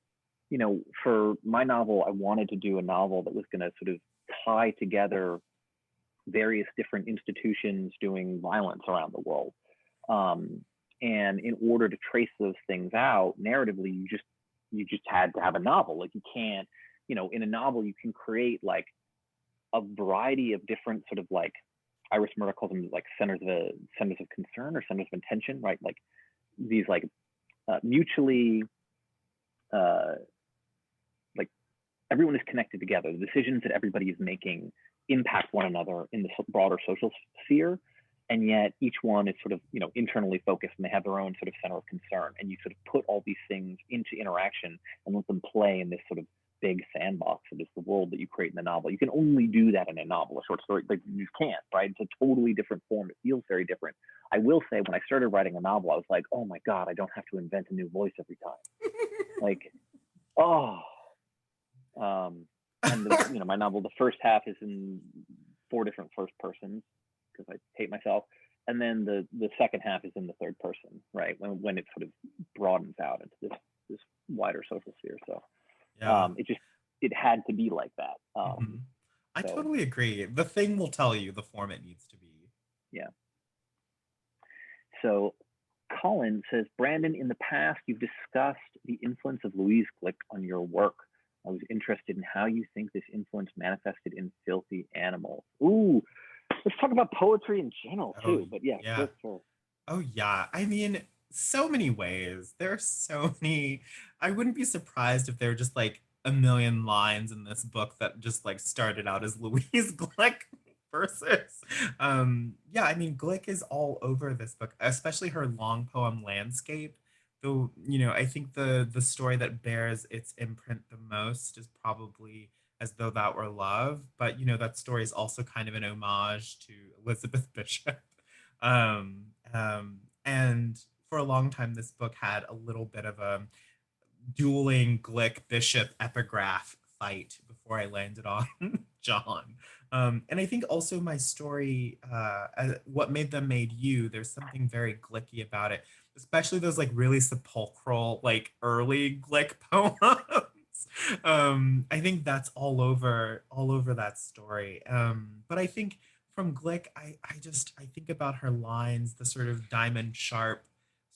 for my novel, I wanted to do a novel that was going to sort of tie together various different institutions doing violence around the world. And in order to trace those things out narratively, you just had to have a novel. Like you can't, in a novel you can create like a variety of different sort of like Iris Murdoch calls them like centers of concern or centers of intention, right? Like these like mutually like everyone is connected together. The decisions that everybody is making impact one another in the broader social sphere, and yet each one is sort of internally focused, and they have their own sort of center of concern. And you sort of put all these things into interaction and let them play in this sort of big sandbox that is the world that you create in the novel. You can only do that in a novel. A short story, like, you just can't, right? It's a totally different form. It feels very different. I will say, when I started writing a novel, I was like, oh my God, I don't have to invent a new voice every time. Like, oh, and my novel, the first half is in 4 different first persons because I hate myself, and then the second half is in the third person, right? When it sort of broadens out into this wider social sphere. So Yeah. it had to be like that. Mhm. I So totally agree. The thing will tell you the form it needs to be. yeah. So Colin says, Brandon, in the past, you've discussed the influence of Louise Glick on your work. I was interested in how you think this influence manifested in Filthy Animals. Ooh, let's talk about poetry in general Oh, too. But yeah, yeah. Glick first. Oh, yeah. I mean, so many ways. There are so many. I wouldn't be surprised if there were just like a million lines in this book that just like started out as Louise Glick verses. Yeah, I mean, Glick is all over this book, especially her long poem Landscape. Though, I think the story that bears its imprint the most is probably As Though That Were Love. But, that story is also kind of an homage to Elizabeth Bishop. And for a long time, this book had a little bit of a dueling Glick Bishop epigraph fight before I landed on John. And I think also my story, What Made Them Made You, there's something very Glicky about it, especially those like really sepulchral, like early Glick poems. I think that's all over that story. But I think from Glick, I think about her lines, the sort of diamond sharp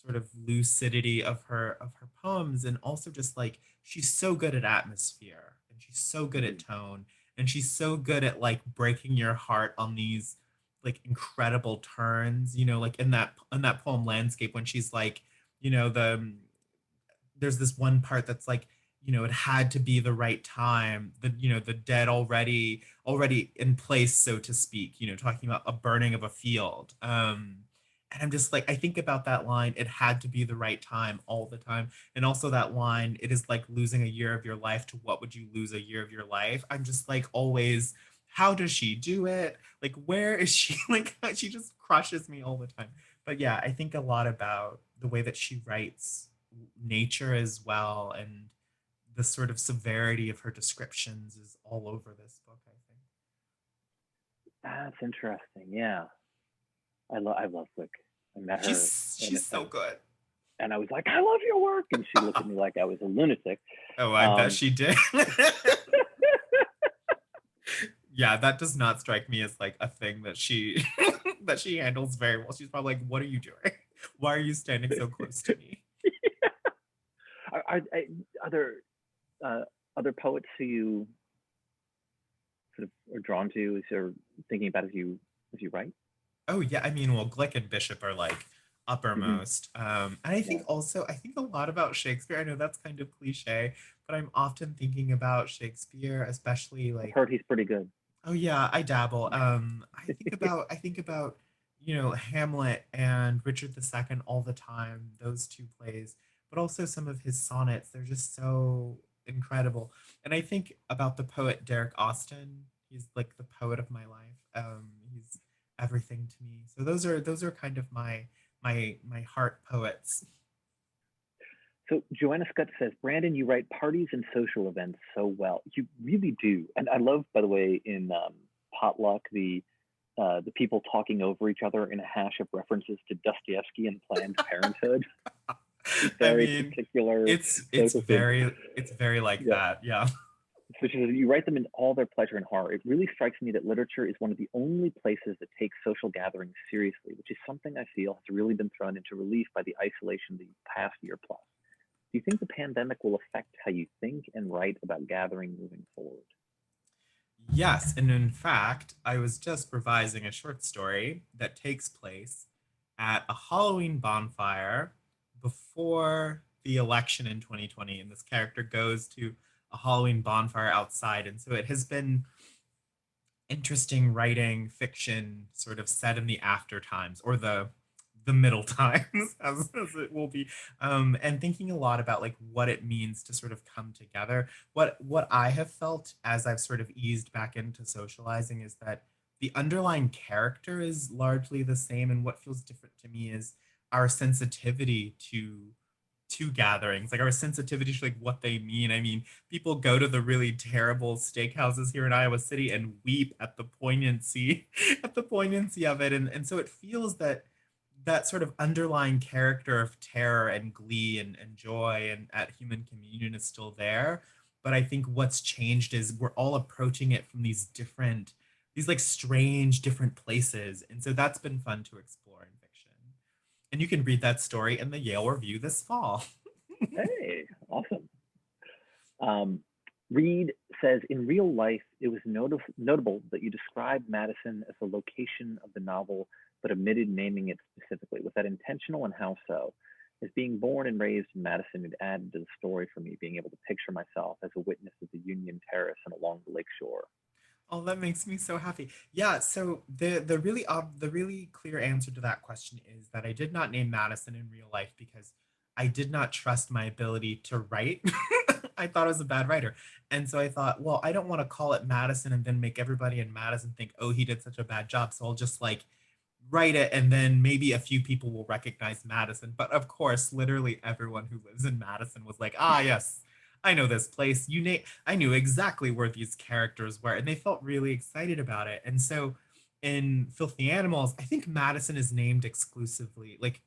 sort of lucidity of her poems, and also just like she's so good at atmosphere, and she's so good at Mhm. tone, and she's so good at like breaking your heart on these like incredible turns, like in that poem Landscape, when she's like, there's this one part that's like, it had to be the right time, the dead already in place, so to speak, talking about a burning of a field. And I'm just like, I think about that line, it had to be the right time all the time. And also that line, it is like losing a year of your life to what would you lose a year of your life? I'm just like always, how does she do it? Like, where is she? Like, she just crushes me all the time. But yeah, I think a lot about the way that she writes nature as well. And the sort of severity of her descriptions is all over this book, I think. That's interesting. Yeah, I love Glick. I met her, She's so good. and I was like, I love your work, and she looked at me like I was a lunatic. Oh, I bet she did. Yeah, that does not strike me as like a thing that she that she handles very well. She's probably like, "What are you doing? Why are you standing so close to me?" Are there other poets who you sort of are drawn to, as you're thinking about as you write? Oh yeah, I mean, well, Glick and Bishop are like Mm-hmm. uppermost. And I Yeah, think also I think a lot about Shakespeare. I know that's kind of cliche, but I'm often thinking about Shakespeare, especially I've like, heard he's pretty good. oh yeah, I dabble. I think about Hamlet and Richard II all the time, those two plays, but also some of his sonnets. They're just so incredible. And I think about the poet Derek Austin. He's like the poet of my life. He's everything to me. So those are kind of my heart poets. So Joanna Scott says, Brandon, you write parties and social events so well. You really do. And I love, by the way, in Potluck, the people talking over each other in a hash of references to Dostoevsky and Planned Parenthood. I Very mean, particular it's social thing. very like Yeah. that. Yeah. So she says, you write them in all their pleasure and horror. It really strikes me that literature is one of the only places that takes social gatherings seriously, which is something I feel has really been thrown into relief by the isolation of the past year plus. Do you think the pandemic will affect how you think and write about gathering moving forward? Yes, and in fact, I was just revising a short story that takes place at a Halloween bonfire before the election in 2020. And this character goes to a Halloween bonfire outside. And so it has been interesting writing fiction sort of set in the after times or the middle times as it will be, and thinking a lot about like what it means to sort of come together. What I have felt as I've sort of eased back into socializing is that the underlying character is largely the same, and what feels different to me is our sensitivity to gatherings, like our sensitivity to like what they mean. I mean, people go to the really terrible steakhouses here in Iowa City and weep at the poignancy at the poignancy of it. And so it feels that that sort of underlying character of terror and glee and joy and at human communion is still there. But I think what's changed is we're all approaching it from these like strange different places. And so that's been fun to explore in fiction. And you can read that story in the Yale Review this fall. Hey, awesome. Um, Reed says, in real life, it was notable that you described Madison as the location of the novel, but omitted naming it specifically. Was that intentional, and how so? As being born and raised in Madison, it added to the story for me, being able to picture myself as a witness of the Union Terrace and along the lakeshore. Oh, that makes me so happy. Yeah, so the really clear answer to that question is that I did not name Madison in real life because I did not trust my ability to write. I thought I was a bad writer. And so I thought, well, I don't want to call it Madison and then make everybody in Madison think, "Oh, he did such a bad job." So I'll just like write it and then maybe a few people will recognize Madison. But of course, literally everyone who lives in Madison was like, "Ah, yes. I know this place. I knew exactly where these characters were," and they felt really excited about it. And so in Filthy Animals, I think Madison is named exclusively, like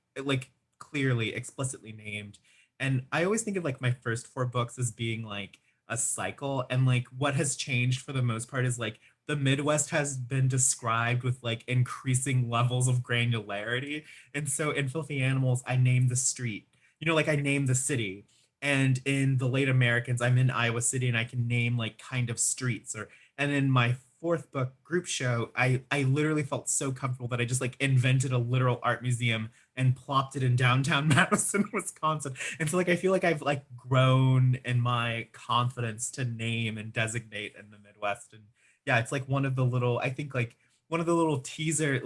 clearly, explicitly named. And I always think of like my first four books as being like a cycle. And like what has changed for the most part is like the Midwest has been described with like increasing levels of granularity. And so in Filthy Animals, I named the street, like I named the city. And in the late Americans, I'm in Iowa City and I can name like kind of streets. And in my fourth book, Group Show, I literally felt so comfortable that I just like invented a literal art museum and plopped it in downtown Madison, Wisconsin. And so like I feel like I've like grown in my confidence to name and designate in the Midwest. And yeah, it's like one of the little, I think like one of the little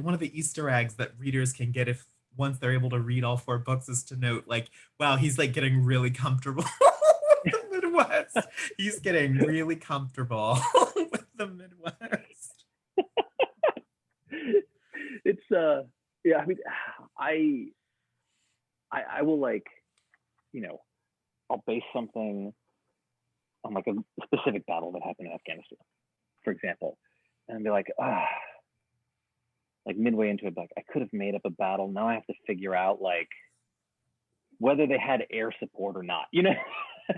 one of the Easter eggs that readers can get if once they're able to read all 4 books is to note like, wow, he's like getting really comfortable with the Midwest. He's getting really comfortable with the Midwest. It's yeah, I mean, I will like, you know, I'll base something on like a specific battle that happened in Afghanistan, for example, and be like, like midway into it, like I could have made up a battle. Now I have to figure out like whether they had air support or not, you know.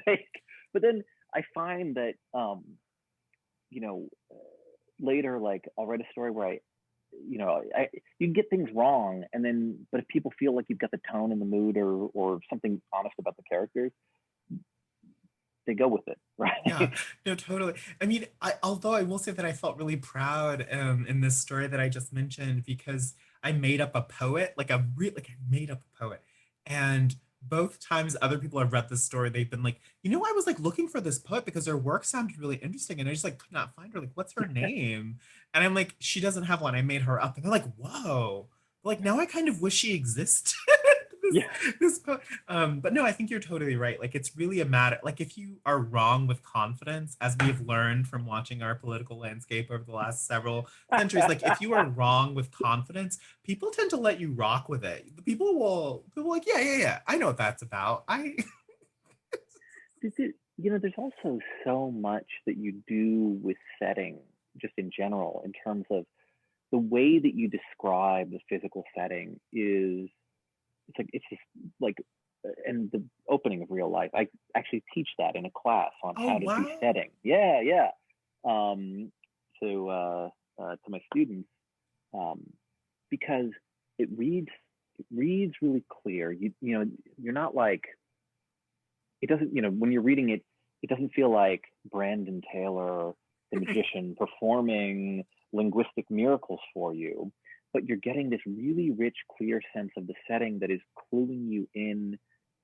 Like, but then I find that, you know, later, like I'll write a story where you know, you can get things wrong, and then, but if people feel like you've got the tone and the mood or something honest about the characters, they go with it, right? Yeah, no, totally. I mean, although I will say that I felt really proud in this story that I just mentioned because I made up a poet, like I made up a poet, and both times other people have read this story, they've been like, you know, I was like looking for this poet because her work sounded really interesting, and I just like could not find her. Like, what's her name? And I'm like, she doesn't have one. I made her up, and they're like, whoa. Like now I kind of wish she existed. Yeah. But no, I think you're totally right. Like it's really a matter, like if you are wrong with confidence, as we have learned from watching our political landscape over the last several centuries, like if you are wrong with confidence, people tend to let you rock with it. The people like, yeah, I know what that's about. You know, there's also so much that you do with setting, just in general, in terms of the way that you describe the physical setting is, it's just like, and the opening of real life, I actually teach that in a class on how to do setting. Yeah. To my students, because it reads really clear. You know, you're not like, it doesn't, you know, when you're reading it, it doesn't feel like Brandon Taylor, the magician, performing linguistic miracles for you, but you're getting this really rich, clear sense of the setting that is cluing you in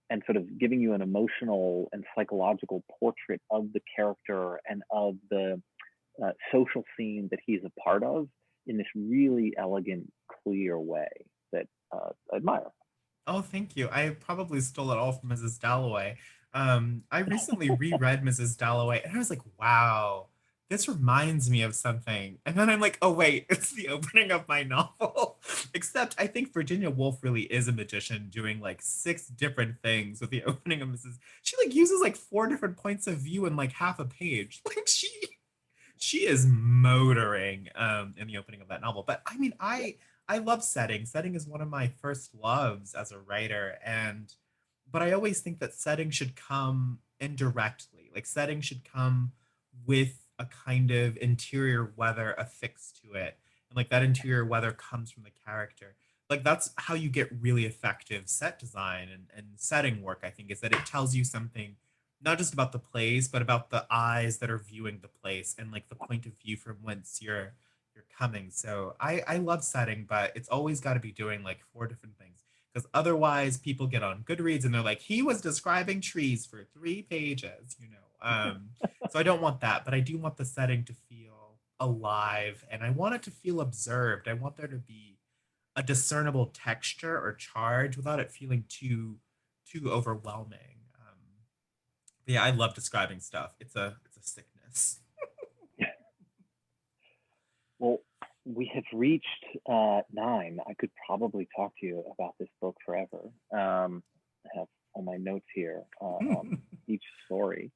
and sort of giving you an emotional and psychological portrait of the character and of the social scene that he's a part of in this really elegant, clear way that I admire. Oh, thank you. I probably stole it all from Mrs. Dalloway. I recently reread Mrs. Dalloway and I was like, wow, this reminds me of something. And then I'm like, oh, wait, it's the opening of my novel. Except I think Virginia Woolf really is a magician doing like 6 different things with the opening of Mrs. She like uses like 4 different points of view in like half a page. Like she is motoring in the opening of that novel. But I mean, I love setting. Setting is one of my first loves as a writer, but I always think that setting should come indirectly. Like setting should come with a kind of interior weather affixed to it, and like that interior weather comes from the character. Like that's how you get really effective set design and setting work. I think is that it tells you something not just about the place, but about the eyes that are viewing the place and like the point of view from whence you're coming. So I love setting, but it's always got to be doing like 4 different things because otherwise people get on Goodreads and they're like, he was describing trees for 3 pages, you know. So I don't want that, but I do want the setting to feel alive and I want it to feel observed. I want there to be a discernible texture or charge without it feeling too overwhelming. But yeah, I love describing stuff. It's a sickness. Well, we have reached 9. I could probably talk to you about this book forever. I have all my notes here on each story.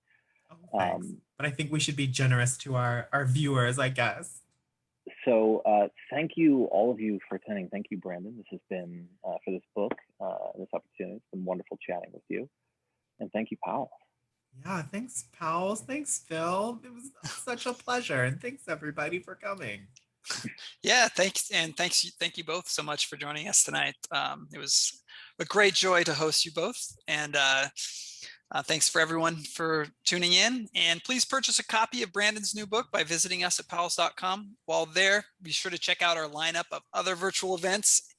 Oh, thanks. But I think we should be generous to our viewers, I guess. So thank you, all of you, for attending. Thank you, Brandon. This has been, for this book, this opportunity. It's been wonderful chatting with you. And thank you, Powell. Yeah, thanks, Powell. Thanks, Phil. It was such a pleasure. And thanks, everybody, for coming. Yeah, thanks. And thank you both so much for joining us tonight. It was a great joy to host you both. And thanks for everyone for tuning in. And please purchase a copy of Brandon's new book by visiting us at powells.com. While there, be sure to check out our lineup of other virtual events.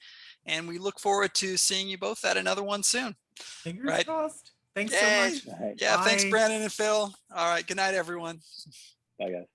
And we look forward to seeing you both at another one soon. Fingers crossed. Thanks Yay. so much. Yeah, Bye. thanks, Brandon and Phil. All right, good night, everyone. Bye, guys.